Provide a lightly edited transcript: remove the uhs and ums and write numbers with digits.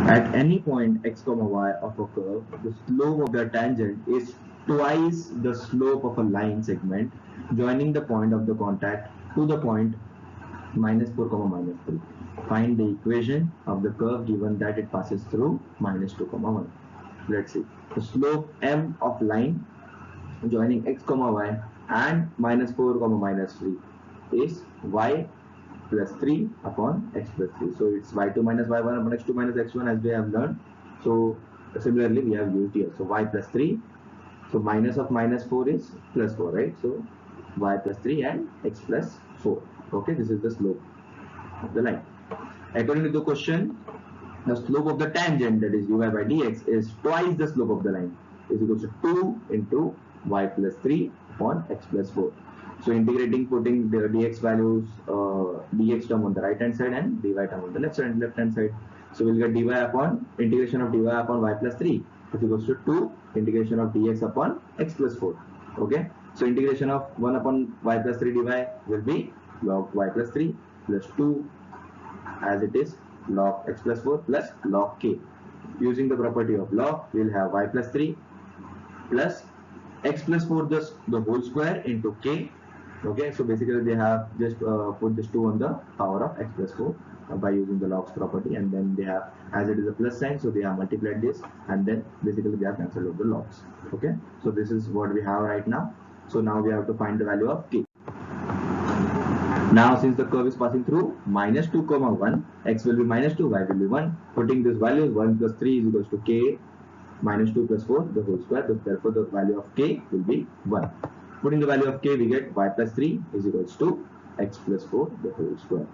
At any point x comma y of a curve, the slope of the tangent is twice the slope of a line segment joining the point of the contact to the point -4, -3. Find the equation of the curve given that it passes through -2, 1. Let's see. The slope m of line joining x comma y and -4, -3 is y plus 3 upon x plus 3. So it's y2 minus y1 upon x2 minus x1 as we have learned. So similarly we have used here. So y plus 3. So minus of -4 is plus 4, right? So y plus 3 and x plus 4. Okay, this is the slope of the line. According to the question, the slope of the tangent, that is dy by dx, is twice the slope of the line, is equal to 2 into y plus 3 upon x plus 4. So integrating, putting the dx values, dx term on the right hand side and dy term on the left hand side. So we'll get dy upon integration of dy upon y plus 3 is equals to 2 integration of dx upon x plus 4. Okay. So integration of 1 upon y plus 3 dy will be log y plus 3 plus 2 as it is log x plus 4 plus log k. Using the property of log, we'll have y plus 3 plus x plus 4 the whole square into k. Okay, so basically they have just put this 2 on the power of x plus 4 by using the logs property, and then they have, as it is a plus sign, so they have multiplied this, and then basically they have cancelled out the logs. Okay, so this is what we have right now. So now we have to find the value of k. Now since the curve is passing through -2, 1, x will be -2, y will be 1. Putting this value, 1 plus 3 is equals to k -2 plus 4 the whole square. Therefore the value of k will be 1. Putting the value of k, we get y plus 3 is equals to x plus 4 the whole square.